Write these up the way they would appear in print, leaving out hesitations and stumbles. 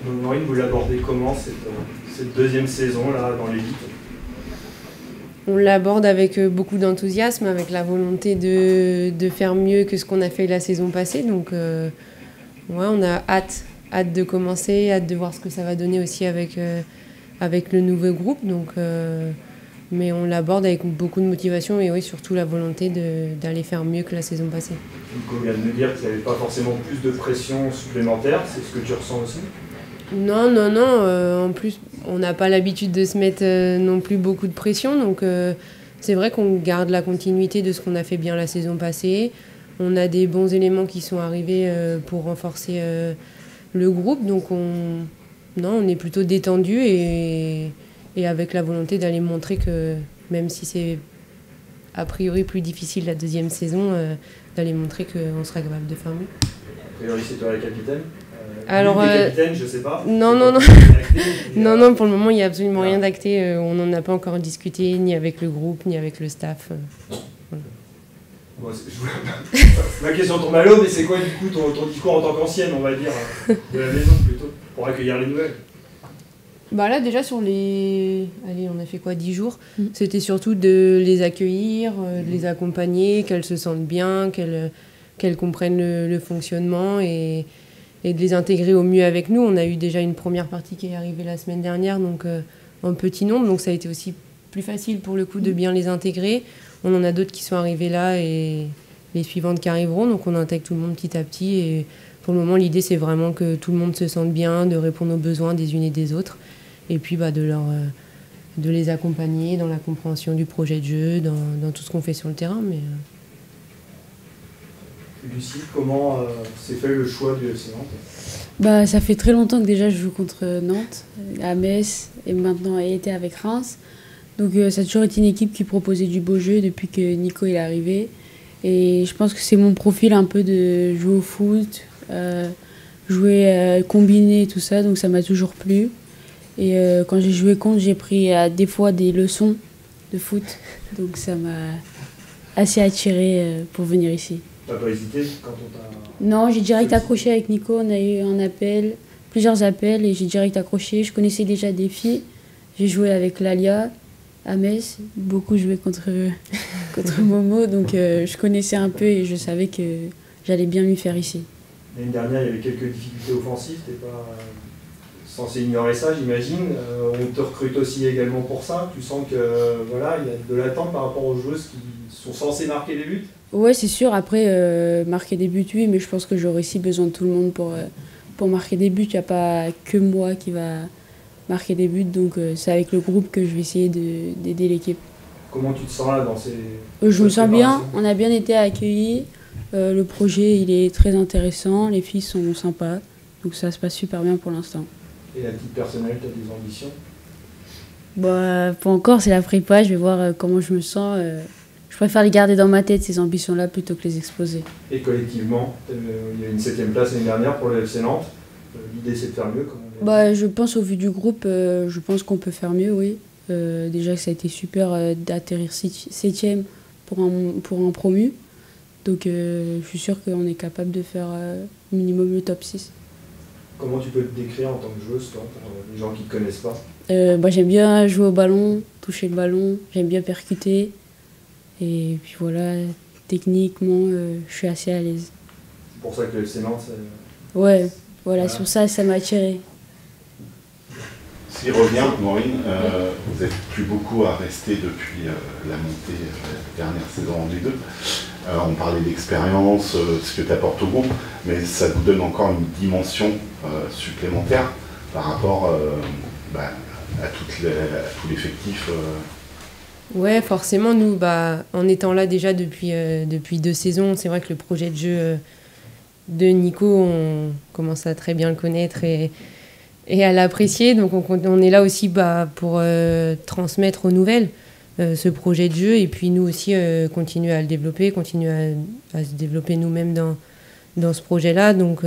Donc Maureen, vous l'abordez comment cette deuxième saison là dans l'élite? On l'aborde avec beaucoup d'enthousiasme, avec la volonté de faire mieux que ce qu'on a fait la saison passée. Donc ouais, on a hâte de commencer, hâte de voir ce que ça va donner aussi avec le nouveau groupe. Donc, mais on l'aborde avec beaucoup de motivation et oui, surtout la volonté d'aller faire mieux que la saison passée. Nico vient de me dire qu'il n'y avait pas forcément plus de pression supplémentaire, c'est ce que tu ressens aussi? Non. En plus, on n'a pas l'habitude de se mettre non plus beaucoup de pression. Donc, c'est vrai qu'on garde la continuité de ce qu'on a fait bien la saison passée. On a des bons éléments qui sont arrivés pour renforcer le groupe. Donc, on est plutôt détendu et avec la volonté d'aller montrer que, même si c'est a priori plus difficile la deuxième saison, d'aller montrer qu'on sera capable de faire mieux. A priori, c'est toi la capitaine? Alors, capitaine, je sais pas. Non, pour le moment, il n'y a absolument rien d'acté. On n'en a pas encore discuté, ni avec le groupe, ni avec le staff. Voilà. Bon, ma question tombe à l'eau, mais c'est quoi du coup ton discours en tant qu'ancienne, on va dire, de la maison plutôt, pour accueillir les nouvelles? Bah là, déjà, sur les... Allez, on a fait quoi, 10 jours. C'était surtout de les accueillir, de les accompagner, qu'elles se sentent bien, qu'elles comprennent le fonctionnement et de les intégrer au mieux avec nous. On a eu déjà une première partie qui est arrivée la semaine dernière, donc en petit nombre, donc ça a été aussi plus facile pour le coup de bien les intégrer. On en a d'autres qui sont arrivés là et les suivantes qui arriveront, donc on intègre tout le monde petit à petit. Et pour le moment, l'idée, c'est vraiment que tout le monde se sente bien, de répondre aux besoins des unes et des autres, et puis de les accompagner dans la compréhension du projet de jeu, dans tout ce qu'on fait sur le terrain. Mais Lucie, comment s'est fait le choix du FC Nantes? Ça fait très longtemps que déjà je joue contre Nantes, à Metz, et maintenant elle était avec Reims. Donc ça a toujours été une équipe qui proposait du beau jeu depuis que Nico est arrivé. Et je pense que c'est mon profil un peu de jouer au foot, jouer combiné et tout ça, donc ça m'a toujours plu. Et quand j'ai joué contre, j'ai pris des fois des leçons de foot, donc ça m'a assez attiré pour venir ici. T'as pas hésité quand on t'a... Non, j'ai direct accroché avec Nico, on a eu un appel, plusieurs appels et j'ai direct accroché. Je connaissais déjà des filles, j'ai joué avec Lalia à Metz, beaucoup joué contre Momo, donc je connaissais un peu et je savais que j'allais bien lui faire ici. L'année dernière, il y avait quelques difficultés offensives, t'es pas censé ignorer ça, j'imagine. On te recrute aussi également pour ça. Tu sens que voilà, il y a de l'attente par rapport aux joueuses qui sont censées marquer des buts? Ouais, c'est sûr. Après, marquer des buts, oui, mais je pense que j'aurai aussi besoin de tout le monde pour marquer des buts. Il n'y a pas que moi qui va marquer des buts, donc c'est avec le groupe que je vais essayer d'aider l'équipe. Comment tu te sens là dans ces... Je me sens bien, on a bien été accueillis. Le projet, il est très intéressant, les filles sont sympas, donc ça se passe super bien pour l'instant. Et la petite personnelle, tu as des ambitions? Pas encore, c'est la prépa, je vais voir comment je me sens. Je préfère les garder dans ma tête, ces ambitions-là, plutôt que les exposer. Et collectivement, il y a une 7e place l'année dernière pour le FC Nantes. L'idée, c'est de faire mieux, je pense, au vu du groupe, je pense qu'on peut faire mieux, oui. Déjà que ça a été super d'atterrir 7e pour un promu. Donc je suis sûre qu'on est capable de faire minimum le top 6. Comment tu peux te décrire en tant que joueuse, toi, pour les gens qui ne te connaissent pas? J'aime bien jouer au ballon, toucher le ballon, j'aime bien percuter. Et puis voilà, techniquement, je suis assez à l'aise. C'est pour ça que le FC Nantes... Ouais, voilà, sur ça m'a attiré. S'il revient, Maureen, vous n'êtes plus beaucoup à rester depuis la montée la dernière saison en D2. On parlait d'expérience, ce que tu apportes au groupe, mais ça vous donne encore une dimension supplémentaire par rapport à tout l'effectif. Ouais, forcément, nous, en étant là déjà depuis 2 saisons, c'est vrai que le projet de jeu de Nico, on commence à très bien le connaître et à l'apprécier. Donc on est là aussi pour transmettre aux nouvelles ce projet de jeu et puis nous aussi continuer à le développer, continuer à se développer nous-mêmes dans ce projet-là. Donc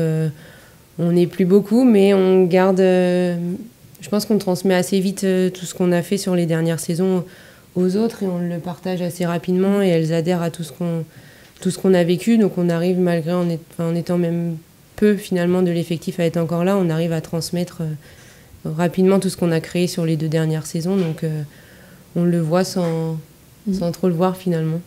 on n'est plus beaucoup, mais on garde... je pense qu'on transmet assez vite tout ce qu'on a fait sur les dernières saisons aux autres et on le partage assez rapidement et elles adhèrent à tout ce qu'on a vécu. Donc on arrive, malgré en étant même peu finalement de l'effectif à être encore là, on arrive à transmettre rapidement tout ce qu'on a créé sur les 2 dernières saisons. Donc on le voit sans trop le voir finalement.